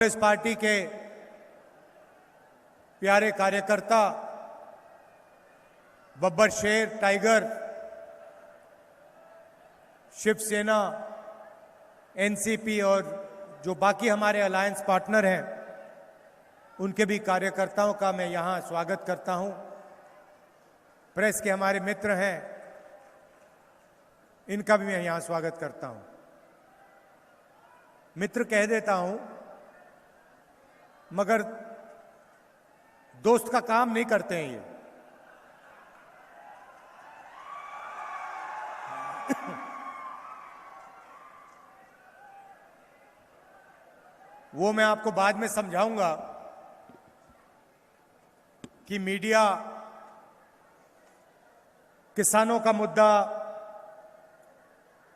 Congress party के प्यारे कार्यकर्ता बब्बर शेर टाइगर, शिवसेना, एनसीपी और जो बाकी हमारे अलायंस पार्टनर हैं, उनके भी कार्यकर्ताओं का मैं यहां स्वागत करता हूं। प्रेस के हमारे मित्र हैं, इनका भी मैं यहां स्वागत करता हूं। मित्र कह देता हूं, मगर दोस्त का काम नहीं करते हैं ये। वो मैं आपको बाद में समझाऊंगा कि मीडिया किसानों का मुद्दा,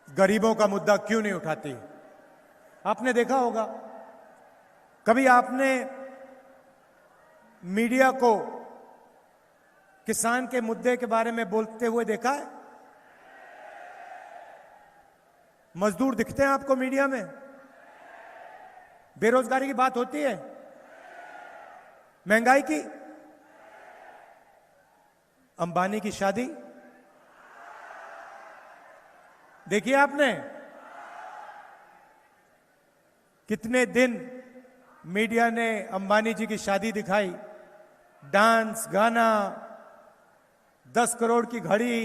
गरीबों का मुद्दा क्यों नहीं उठाती। आपने देखा होगा, कभी आपने मीडिया को किसान के मुद्दे के बारे में बोलते हुए देखा है? मजदूर दिखते हैं आपको मीडिया में? बेरोजगारी की बात होती है? महंगाई की? अंबानी की शादी देखी आपने? कितने दिन मीडिया ने अंबानी जी की शादी दिखाई, डांस, गाना, 10 करोड़ की घड़ी,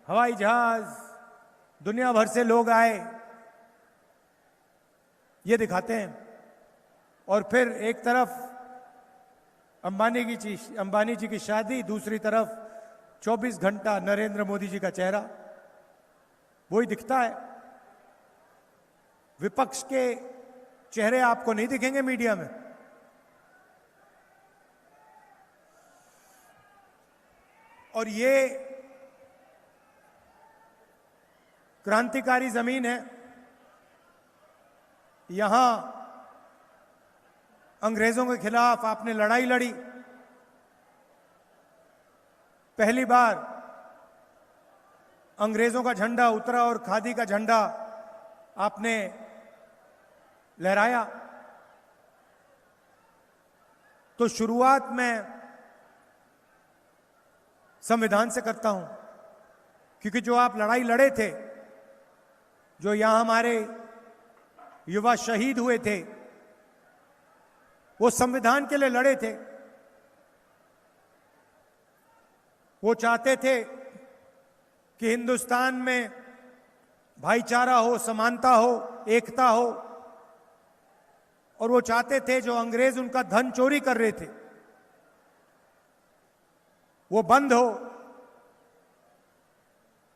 हवाई जहाज, दुनिया भर से लोग आए, ये दिखाते हैं। और फिर एक तरफ अंबानी जी की शादी, दूसरी तरफ 24 घंटा नरेंद्र मोदी जी का चेहरा, वही दिखता है। विपक्ष के चेहरे आपको नहीं दिखेंगे मीडिया में। और ये क्रांतिकारी जमीन है। यहां अंग्रेजों के खिलाफ आपने लड़ाई लड़ी। पहली बार अंग्रेजों का झंडा उतरा और खादी का झंडा आपने लहराया। तो शुरुआत में संविधान से करता हूं, क्योंकि जो आप लड़ाई लड़े थे, जो यहां हमारे युवा शहीद हुए थे, वो संविधान के लिए लड़े थे। वो चाहते थे कि हिंदुस्तान में भाईचारा हो, समानता हो, एकता हो। और वो चाहते थे जो अंग्रेज उनका धन चोरी कर रहे थे, वो बंद हो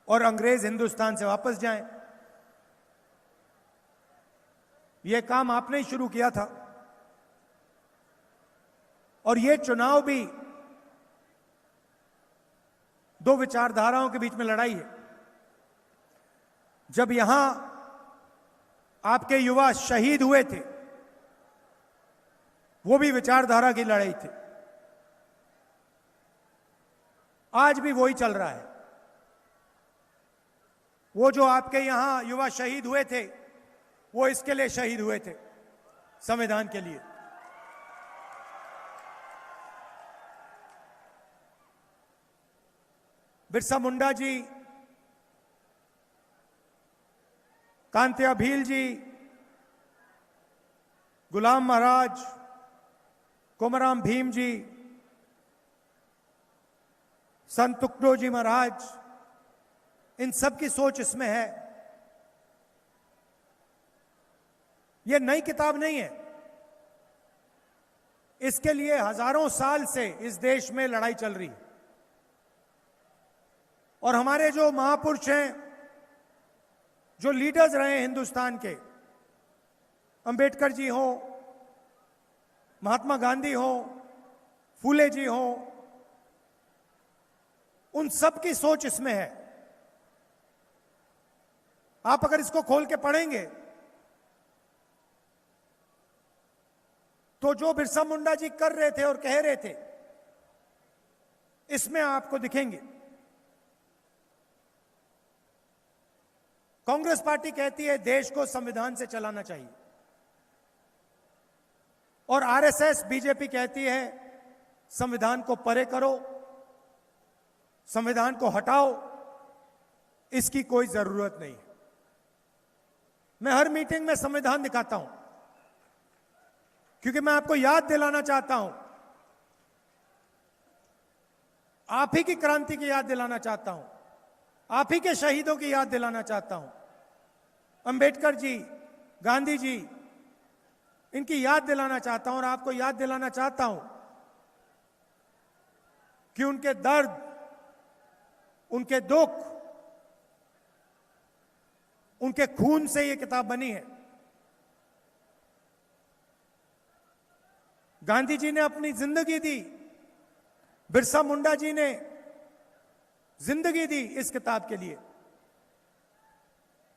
और अंग्रेज हिंदुस्तान से वापस जाएं। ये काम आपने ही शुरू किया था। और ये चुनाव भी दो विचारधाराओं के बीच में लड़ाई है। जब यहां आपके युवा शहीद हुए थे, वो भी विचारधारा की लड़ाई थी। आज भी वही चल रहा है। वो जो आपके यहां युवा शहीद हुए थे, वो इसके लिए शहीद हुए थे, संविधान के लिए। बिरसा मुंडा जी, कांतिया भील जी, गुलाम महाराज, कोमराम भीम जी, संत तुकडो जी महाराज, इन सब की सोच इसमें है। यह नई किताब नहीं है। इसके लिए हजारों साल से इस देश में लड़ाई चल रही है। और हमारे जो महापुरुष हैं, जो लीडर्स रहे हैं हिंदुस्तान के, अंबेडकर जी हो, महात्मा गांधी हो, फूले जी हो, उन सब की सोच इसमें है। आप अगर इसको खोल के पढ़ेंगे तो जो बिरसा मुंडा जी कर रहे थे और कह रहे थे, इसमें आपको दिखेंगे। कांग्रेस पार्टी कहती है देश को संविधान से चलाना चाहिए। और आरएसएस बीजेपी कहती है संविधान को परे करो, संविधान को हटाओ, इसकी कोई जरूरत नहीं है। मैं हर मीटिंग में संविधान दिखाता हूं क्योंकि मैं आपको याद दिलाना चाहता हूं, आप ही की क्रांति की याद दिलाना चाहता हूं, आप ही के शहीदों की याद दिलाना चाहता हूं। अंबेडकर जी, गांधी जी, इनकी याद दिलाना चाहता हूं और आपको याद दिलाना चाहता हूं कि उनके दर्द, उनके दुख, उनके खून से ये किताब बनी है। गांधी जी ने अपनी जिंदगी दी, बिरसा मुंडा जी ने जिंदगी दी इस किताब के लिए,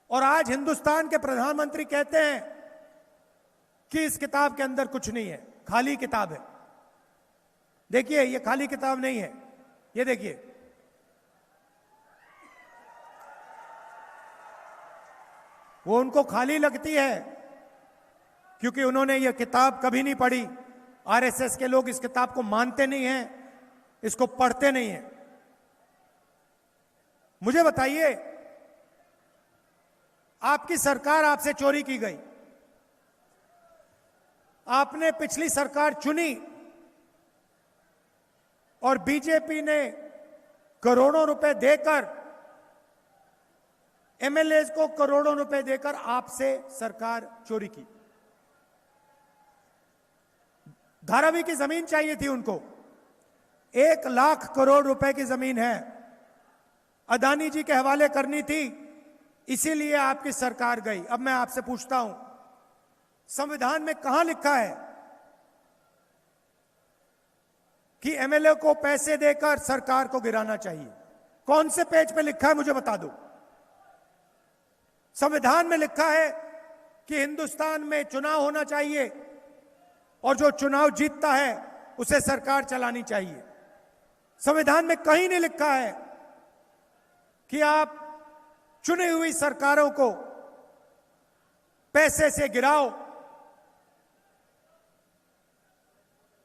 और आज हिंदुस्तान के प्रधानमंत्री कहते हैं कि इस किताब के अंदर कुछ नहीं है, खाली किताब है। देखिए, ये खाली किताब नहीं है, ये देखिए, वो उनको खाली लगती है क्योंकि उन्होंने ये किताब कभी नहीं पढ़ी। आरएसएस के लोग इस किताब को मानते नहीं हैं, इसको पढ़ते नहीं हैं। मुझे बताइए, आपकी सरकार आपसे चोरी की गई, आपने पिछली सरकार चुनी और बीजेपी ने करोड़ों रुपए देकर, एमएलए को करोड़ों रुपए देकर आपसे सरकार चोरी की। धारावी की जमीन चाहिए थी उनको, 1 लाख करोड़ रुपए की जमीन है, अदानी जी के हवाले करनी थी, इसीलिए आपकी सरकार गई। अब मैं आपसे पूछता हूं, संविधान में कहां लिखा है कि एमएलए को पैसे देकर सरकार को गिराना चाहिए? कौन से पेज पे लिखा है, मुझे बता दो। संविधान में लिखा है कि हिंदुस्तान में चुनाव होना चाहिए और जो चुनाव जीतता है उसे सरकार चलानी चाहिए। संविधान में कहीं नहीं लिखा है कि आप चुनी हुई सरकारों को पैसे से गिराओ।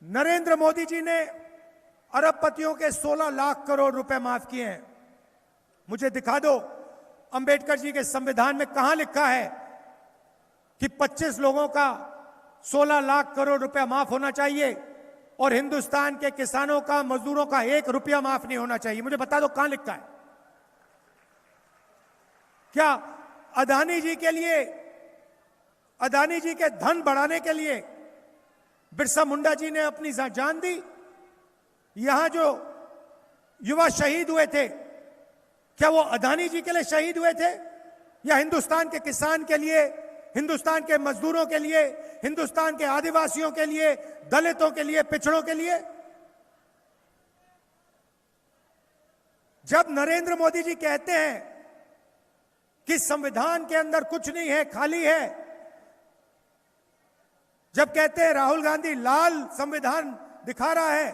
नरेंद्र मोदी जी ने अरबपतियों के 16 लाख करोड़ रुपए माफ किए हैं। मुझे दिखा दो, अंबेडकर जी के संविधान में कहां लिखा है कि 25 लोगों का 16 लाख करोड़ रुपया माफ होना चाहिए और हिंदुस्तान के किसानों का, मजदूरों का 1 रुपया माफ नहीं होना चाहिए? मुझे बता दो कहां लिखा है। क्या अदानी जी के लिए, अदानी जी के धन बढ़ाने के लिए बिरसा मुंडा जी ने अपनी जान दी? यहां जो युवा शहीद हुए थे, क्या वो अदानी जी के लिए शहीद हुए थे या हिंदुस्तान के किसान के लिए, हिंदुस्तान के मजदूरों के लिए, हिंदुस्तान के आदिवासियों के लिए, दलितों के लिए, पिछड़ों के लिए? जब नरेंद्र मोदी जी कहते हैं कि संविधान के अंदर कुछ नहीं है, खाली है, जब कहते हैं राहुल गांधी लाल संविधान दिखा रहा है,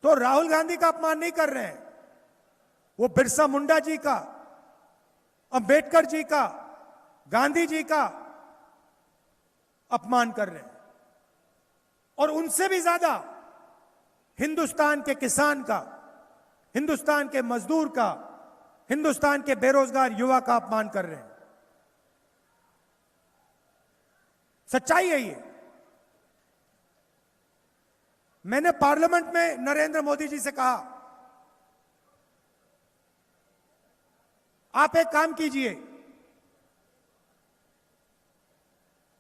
तो राहुल गांधी का अपमान नहीं कर रहे हैं, वो बिरसा मुंडा जी का, अंबेडकर जी का, गांधी जी का अपमान कर रहे हैं। और उनसे भी ज्यादा हिंदुस्तान के किसान का, हिंदुस्तान के मजदूर का, हिंदुस्तान के बेरोजगार युवा का अपमान कर रहे हैं। सच्चाई है ये। मैंने पार्लियामेंट में नरेंद्र मोदी जी से कहा, आप एक काम कीजिए,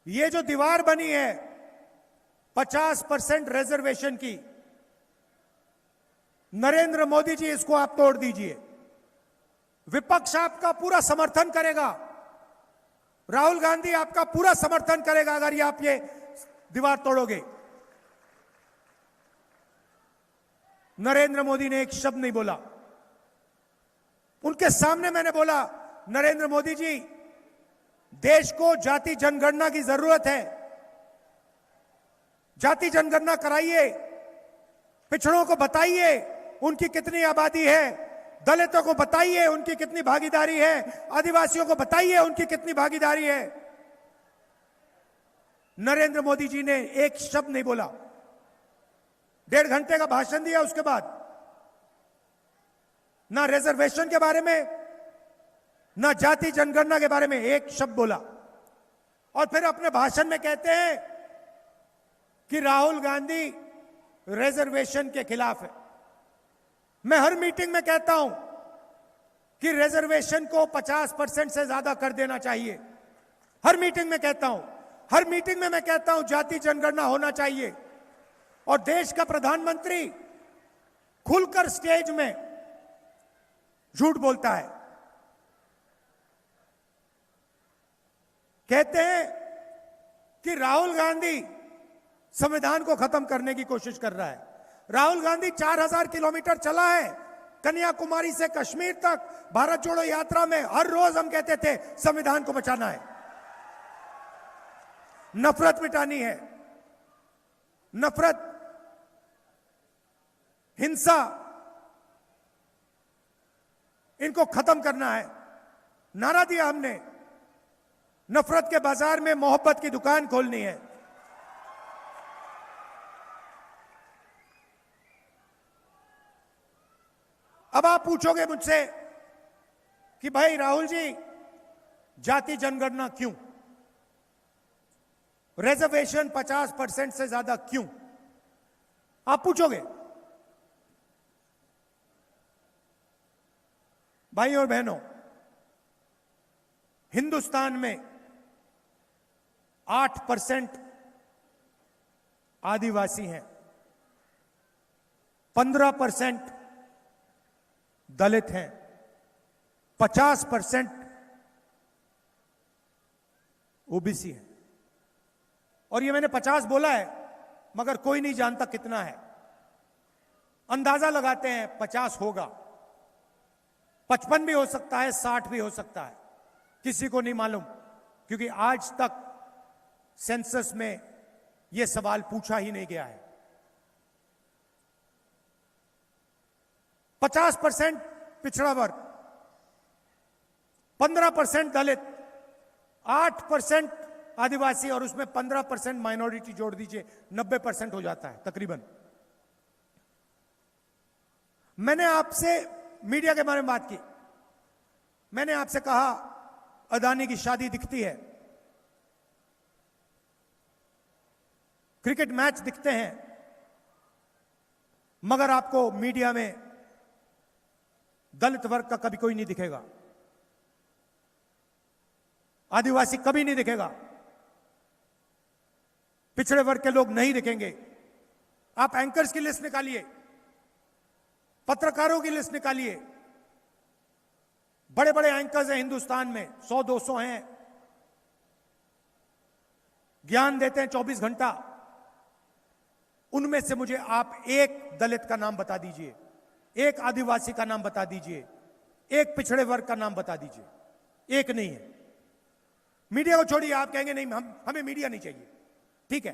ये जो दीवार बनी है 50% रिजर्वेशन की, नरेंद्र मोदी जी इसको आप तोड़ दीजिए। विपक्ष आपका पूरा समर्थन करेगा, राहुल गांधी आपका पूरा समर्थन करेगा अगर ये आप ये दीवार तोड़ोगे। नरेंद्र मोदी ने एक शब्द नहीं बोला। उनके सामने मैंने बोला, नरेंद्र मोदी जी, देश को जाति जनगणना की जरूरत है, जाति जनगणना कराइए, पिछड़ों को बताइए उनकी कितनी आबादी है, दलितों को बताइए उनकी कितनी भागीदारी है, आदिवासियों को बताइए उनकी कितनी भागीदारी है। नरेंद्र मोदी जी ने एक शब्द नहीं बोला। 1.5 घंटे का भाषण दिया, उसके बाद ना रिजर्वेशन के बारे में, ना जाति जनगणना के बारे में एक शब्द बोला। और फिर अपने भाषण में कहते हैं कि राहुल गांधी रिजर्वेशन के खिलाफ है। मैं हर मीटिंग में कहता हूं कि रिजर्वेशन को 50% से ज्यादा कर देना चाहिए। हर मीटिंग में कहता हूं, हर मीटिंग में मैं कहता हूं जाति जनगणना होना चाहिए। और देश का प्रधानमंत्री खुलकर स्टेज में झूठ बोलता है। कहते हैं कि राहुल गांधी संविधान को खत्म करने की कोशिश कर रहा है। राहुल गांधी 4000 किलोमीटर चला है कन्याकुमारी से कश्मीर तक भारत जोड़ो यात्रा में। हर रोज हम कहते थे संविधान को बचाना है, नफरत मिटानी है, नफरत, हिंसा, इनको खत्म करना है। नारा दिया हमने, नफरत के बाजार में मोहब्बत की दुकान खोलनी है। अब आप पूछोगे मुझसे कि भाई राहुल जी, जाति जनगणना क्यों, रिजर्वेशन 50% से ज्यादा क्यों, आप पूछोगे। भाइयों और बहनों, हिंदुस्तान में 8% आदिवासी हैं, 15% दलित हैं, 50% ओबीसी हैं। और ये मैंने 50 बोला है, मगर कोई नहीं जानता कितना है। अंदाजा लगाते हैं 50 होगा, 55 भी हो सकता है, 60 भी हो सकता है, किसी को नहीं मालूम, क्योंकि आज तक सेंसस में यह सवाल पूछा ही नहीं गया है। 50% पिछड़ा वर्ग, 15% दलित, 8% आदिवासी और उसमें 15% माइनॉरिटी जोड़ दीजिए, 90% हो जाता है तकरीबन। मैंने आपसे मीडिया के बारे में बात की। मैंने आपसे कहा अदानी की शादी दिखती है, क्रिकेट मैच दिखते हैं, मगर आपको मीडिया में दलित वर्ग का कभी कोई नहीं दिखेगा, आदिवासी कभी नहीं दिखेगा, पिछड़े वर्ग के लोग नहीं दिखेंगे। आप एंकर्स की लिस्ट निकालिए, पत्रकारों की लिस्ट निकालिए, बड़े बड़े एंकर्स हैं हिंदुस्तान में, 100-200 हैं, ज्ञान देते हैं 24 घंटा। उनमें से मुझे आप एक दलित का नाम बता दीजिए, एक आदिवासी का नाम बता दीजिए, एक पिछड़े वर्ग का नाम बता दीजिए। एक नहीं है। मीडिया को छोड़िए, आप कहेंगे नहीं हमें मीडिया नहीं चाहिए, ठीक है,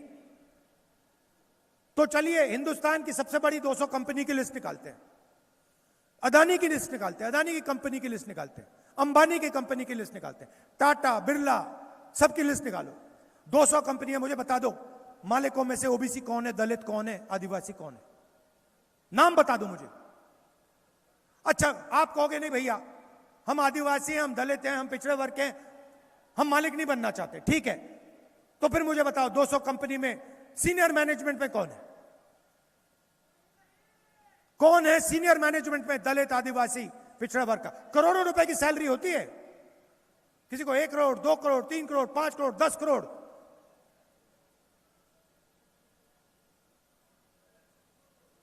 तो चलिए हिंदुस्तान की सबसे बड़ी 200 कंपनी की लिस्ट निकालते हैं, अदानी की लिस्ट निकालते हैं, अदानी की कंपनी की लिस्ट निकालते हैं, अंबानी की कंपनी की लिस्ट निकालते हैं, टाटा, बिरला, सबकी लिस्ट निकालो। 200 कंपनियां, मुझे बता दो मालिकों में से ओबीसी कौन है, दलित कौन है, आदिवासी कौन है, नाम बता दो मुझे। अच्छा, आप कहोगे नहीं भैया हम आदिवासी हैं, हम दलित हैं, हम पिछड़े वर्ग के हैं, हम मालिक नहीं बनना चाहते, ठीक है, तो फिर मुझे बताओ 200 कंपनी में सीनियर मैनेजमेंट में कौन है, कौन है सीनियर मैनेजमेंट में दलित, आदिवासी, पिछड़ा वर्ग का? करोड़ों रुपए की सैलरी होती है, किसी को 1 करोड़, 2 करोड़, 3 करोड़, 5 करोड़, 10 करोड़।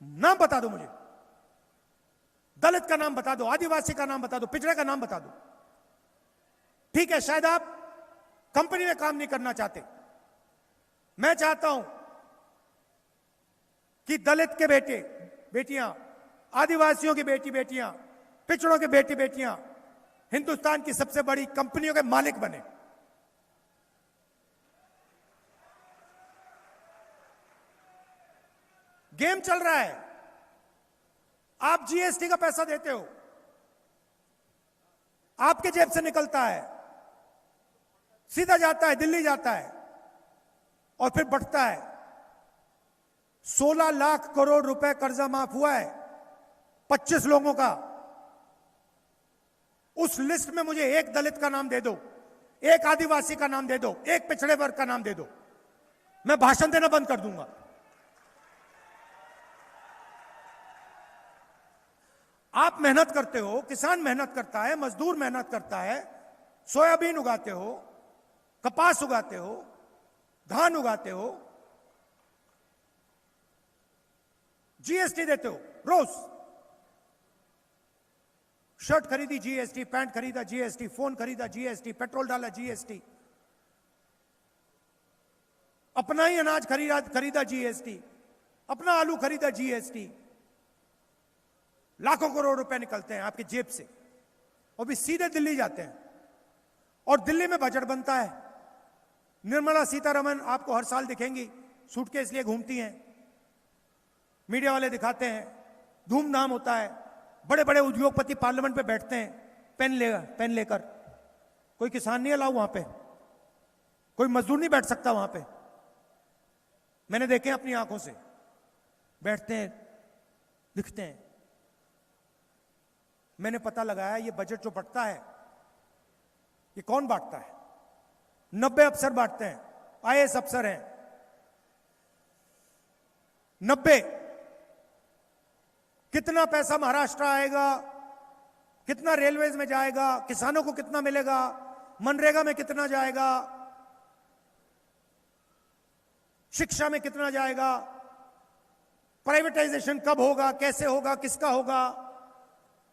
नाम बता दो मुझे, दलित का नाम बता दो, आदिवासी का नाम बता दो, पिछड़े का नाम बता दो। ठीक है, शायद आप कंपनी में काम नहीं करना चाहते, मैं चाहता हूं कि दलित के बेटे बेटियां, आदिवासियों की बेटी बेटियां, पिछड़ों के बेटी बेटियां हिंदुस्तान की सबसे बड़ी कंपनियों के मालिक बने। गेम चल रहा है, आप जीएसटी का पैसा देते हो, आपके जेब से निकलता है, सीधा जाता है, दिल्ली जाता है, और फिर बढ़ता है। 16 लाख करोड़ रुपए कर्जा माफ हुआ है 25 लोगों का। उस लिस्ट में मुझे एक दलित का नाम दे दो, एक आदिवासी का नाम दे दो, एक पिछड़े वर्ग का नाम दे दो, मैं भाषण देना बंद कर दूंगा। आप मेहनत करते हो, किसान मेहनत करता है, मजदूर मेहनत करता है, सोयाबीन उगाते हो, कपास उगाते हो, धान उगाते हो, जीएसटी देते हो रोज। शर्ट खरीदी जीएसटी, पैंट खरीदा जीएसटी, फोन खरीदा जीएसटी, पेट्रोल डाला जीएसटी, अपना ही अनाज खरीदा जीएसटी, अपना आलू खरीदा जीएसटी। लाखों करोड़ रुपए निकलते हैं आपकी जेब से और भी सीधे दिल्ली जाते हैं। और दिल्ली में बजट बनता है। निर्मला सीतारमण आपको हर साल दिखेंगी, सूटकेस लिए घूमती हैं, मीडिया वाले दिखाते हैं, धूमधाम होता है, बड़े बड़े उद्योगपति पार्लियामेंट पे बैठते हैं पेन लेकर। कोई किसान नहीं अलाउ वहां पे, कोई मजदूर नहीं बैठ सकता वहां पे। मैंने देखे अपनी आंखों से, बैठते हैं, लिखते हैं। मैंने पता लगाया ये बजट जो बढ़ता है ये कौन बांटता है? 90 अफसर बांटते हैं, आईएएस अफसर हैं 90। कितना पैसा महाराष्ट्र आएगा, कितना रेलवेज में जाएगा, किसानों को कितना मिलेगा, मनरेगा में कितना जाएगा, शिक्षा में कितना जाएगा, प्राइवेटाइजेशन कब होगा, कैसे होगा, किसका होगा,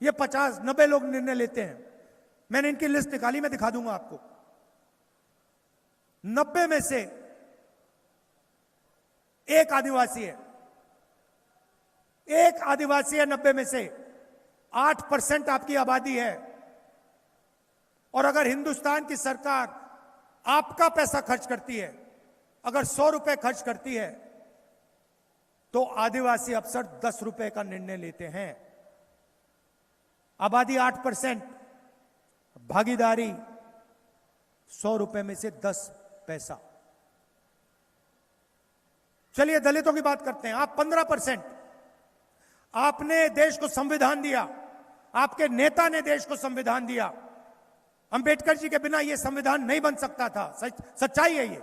ये 50-90 लोग निर्णय लेते हैं। मैंने इनकी लिस्ट निकाली, मैं दिखा दूंगा आपको। 90 में से एक आदिवासी है, एक आदिवासी है 90 में से। 8% आपकी आबादी है। और अगर हिंदुस्तान की सरकार आपका पैसा खर्च करती है, अगर 100 रुपए खर्च करती है, तो आदिवासी अफसर 10 रुपए का निर्णय लेते हैं। आबादी 8%, भागीदारी 100 रुपए में से 10 पैसा। चलिए दलितों की बात करते हैं। आप 15%। आपने देश को संविधान दिया, आपके नेता ने देश को संविधान दिया। अंबेडकर जी के बिना यह संविधान नहीं बन सकता था। सच्चाई है ये।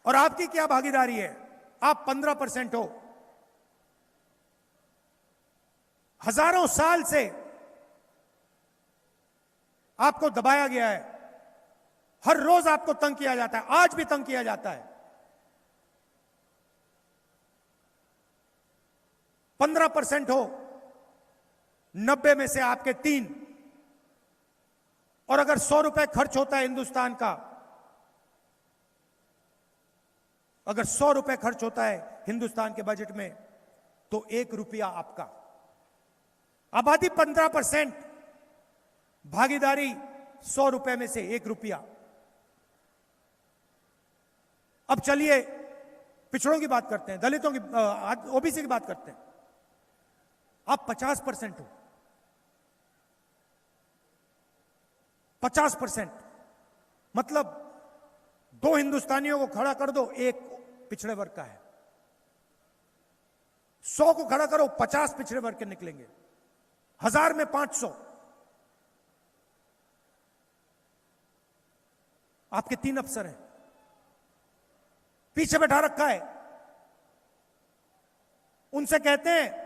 और आपकी क्या भागीदारी है? आप 15% हो। हजारों साल से आपको दबाया गया है, हर रोज आपको तंग किया जाता है, आज भी तंग किया जाता है। 15% हो, 90 में से आपके 3। और अगर 100 रुपए खर्च होता है हिंदुस्तान का, अगर 100 रुपए खर्च होता है हिंदुस्तान के बजट में, तो 1 रुपया आपका। आबादी 15%, भागीदारी 100 रुपए में से 1 रुपया। अब चलिए पिछड़ों की बात करते हैं, दलितों की, ओबीसी की बात करते हैं। आप 50% हो। 50% मतलब 2 हिंदुस्तानियों को खड़ा कर दो, 1 पिछड़े वर्ग का है। 100 को खड़ा करो, 50 पिछड़े वर्ग के निकलेंगे। 1000 में 500। आपके 3 अफसर हैं, पीछे बैठा रखा है। उनसे कहते हैं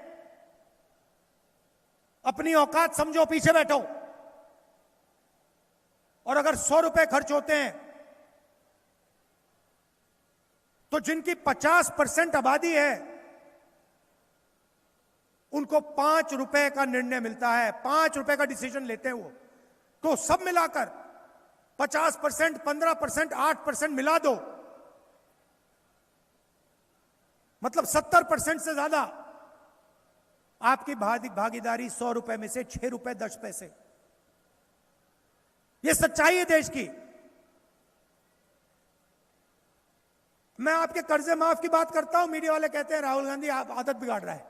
अपनी औकात समझो, पीछे बैठो। और अगर 100 रुपए खर्च होते हैं तो जिनकी 50% आबादी है उनको 5 रुपए का निर्णय मिलता है, 5 रुपए का डिसीजन लेते हैं वो। तो सब मिलाकर 50%, 15%, 8% मिला दो, मतलब 70% से ज्यादा आपकी भागीदारी 100 रुपए में से 6 रुपए 10 पैसे। यह सच्चाई है देश की। मैं आपके कर्जे माफ की बात करता हूं, मीडिया वाले कहते हैं राहुल गांधी आप आदत बिगाड़ रहा है,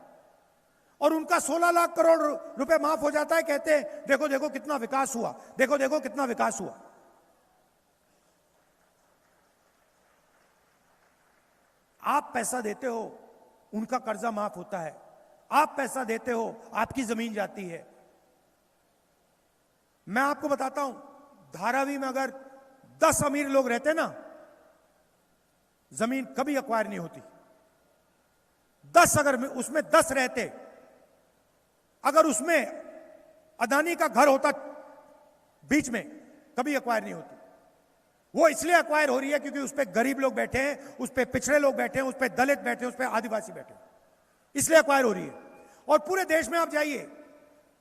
और उनका 16 लाख करोड़ रुपए माफ हो जाता है, कहते हैं देखो देखो कितना विकास हुआ, देखो देखो कितना विकास हुआ। आप पैसा देते हो, उनका कर्जा माफ होता है। आप पैसा देते हो, आपकी जमीन जाती है। मैं आपको बताता हूं, धारावी में अगर 10 अमीर लोग रहते ना, जमीन कभी एक्वायर नहीं होती। 10 अगर उसमें 10 रहते, अगर उसमें अदानी का घर होता बीच में, कभी एक्वायर नहीं होती। वो इसलिए एक्वायर हो रही है क्योंकि उस पे गरीब लोग बैठे हैं, उस पे पिछड़े लोग बैठे हैं, उस पे दलित बैठे हैं, उस पे आदिवासी बैठे हैं, इसलिए एक्वायर हो रही है। और पूरे देश में आप जाइए,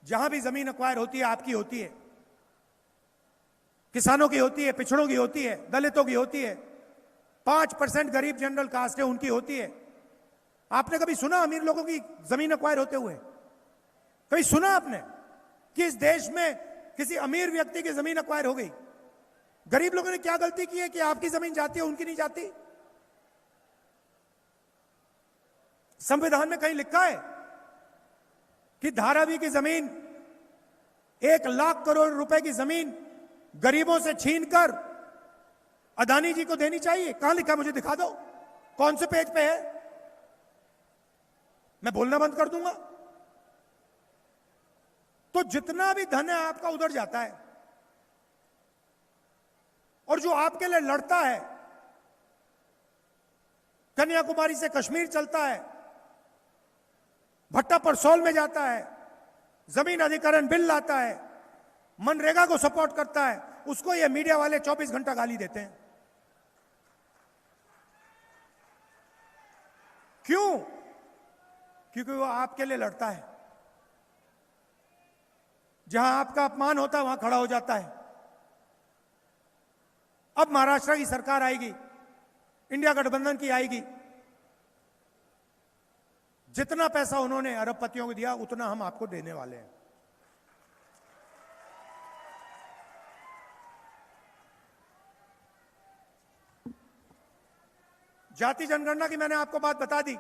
जहां भी जमीन एक्वायर होती है, आपकी होती है, किसानों की होती है, पिछड़ों की होती है, दलितों की होती है, 5% गरीब जनरल कास्ट है उनकी होती है। आपने कभी सुना अमीर लोगों की जमीन एक्वायर होते हुए? कभी सुना आपने कि इस देश में किसी अमीर व्यक्ति की जमीन एक्वायर हो गई? गरीब लोगों ने क्या गलती की है कि आपकी जमीन जाती है, उनकी नहीं जाती? संविधान में कहीं लिखा है कि धारावी की जमीन 1 लाख करोड़ रुपए की जमीन गरीबों से छीनकर अदानी जी को देनी चाहिए? कहां लिखा है? मुझे दिखा दो, कौन से पेज पे है? मैं बोलना बंद कर दूंगा। तो जितना भी धन है आपका उधर जाता है, और जो आपके लिए लड़ता है, कन्याकुमारी से कश्मीर चलता है, भट्टा परसौल में जाता है, जमीन अधिग्रहण बिल लाता है, मनरेगा को सपोर्ट करता है, उसको ये मीडिया वाले 24 घंटा गाली देते हैं। क्यों? क्योंकि वो आपके लिए लड़ता है। जहां आपका अपमान होता है वहां खड़ा हो जाता है। अब महाराष्ट्र की सरकार आएगी, इंडिया गठबंधन की आएगी, जितना पैसा उन्होंने अरबपतियों को दिया उतना हम आपको देने वाले हैं। जाति जनगणना की मैंने आपको बात बता दी।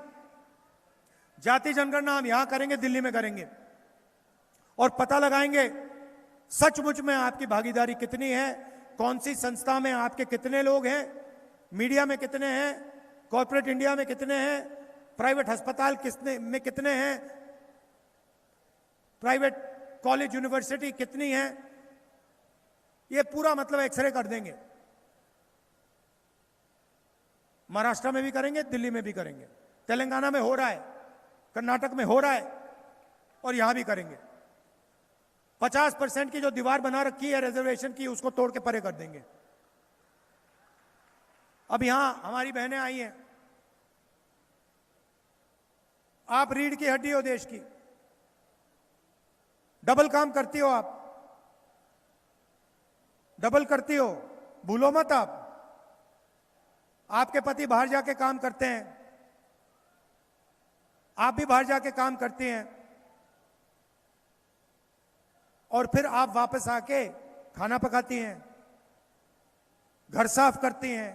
जाति जनगणना हम यहां करेंगे, दिल्ली में करेंगे, और पता लगाएंगे सचमुच में आपकी भागीदारी कितनी है, कौन सी संस्था में आपके कितने लोग हैं, मीडिया में कितने हैं, कॉर्पोरेट इंडिया में कितने हैं, प्राइवेट अस्पताल में कितने हैं, प्राइवेट कॉलेज यूनिवर्सिटी कितनी है। ये पूरा मतलब एक्सरे कर देंगे। महाराष्ट्र में भी करेंगे, दिल्ली में भी करेंगे, तेलंगाना में हो रहा है, कर्नाटक में हो रहा है, और यहां भी करेंगे। 50% की जो दीवार बना रखी है रिजर्वेशन की, उसको तोड़ के परे कर देंगे। अब यहां हमारी बहनें आई हैं, आप रीढ़ की हड्डी हो देश की, डबल काम करती हो, आप डबल करती हो, भूलो मत। आप आपके पति बाहर जाके काम करते हैं, आप भी बाहर जाके काम करती हैं, और फिर आप वापस आके खाना पकाती हैं, घर साफ करती हैं,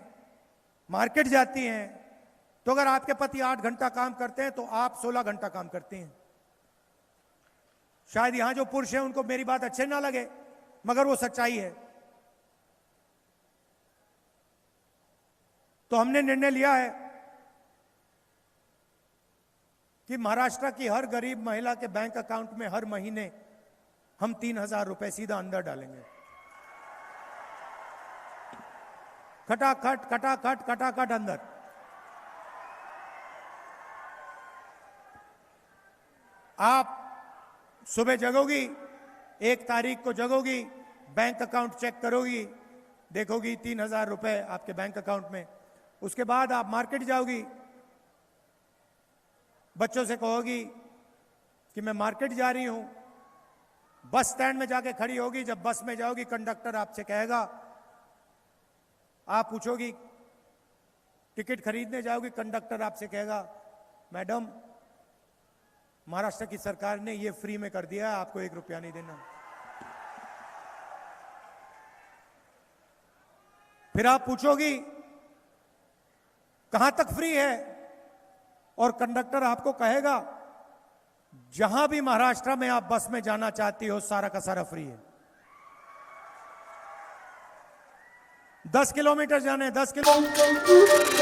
मार्केट जाती हैं। तो अगर आपके पति 8 घंटा काम करते हैं तो आप 16 घंटा काम करती हैं। शायद यहां जो पुरुष हैं उनको मेरी बात अच्छे ना लगे, मगर वो सच्चाई है। तो हमने निर्णय लिया है कि महाराष्ट्र की हर गरीब महिला के बैंक अकाउंट में हर महीने हम 3,000 रुपए सीधा अंदर डालेंगे। खटाखट खटाखट खटाखट अंदर। आप सुबह जगोगी, 1 तारीख को जगोगी, बैंक अकाउंट चेक करोगी, देखोगी 3,000 रुपए आपके बैंक अकाउंट में। उसके बाद आप मार्केट जाओगी, बच्चों से कहोगी कि मैं मार्केट जा रही हूं, बस स्टैंड में जाके खड़ी होगी। जब बस में जाओगी, कंडक्टर आपसे कहेगा, आप पूछोगी टिकट खरीदने जाओगी, कंडक्टर आपसे कहेगा, मैडम महाराष्ट्र की सरकार ने ये फ्री में कर दिया है, आपको 1 रुपया नहीं देना। फिर आप पूछोगी कहां तक फ्री है, और कंडक्टर आपको कहेगा जहां भी महाराष्ट्र में आप बस में जाना चाहती हो सारा का सारा फ्री है। 10 किलोमीटर जाने 10 किलोमीटर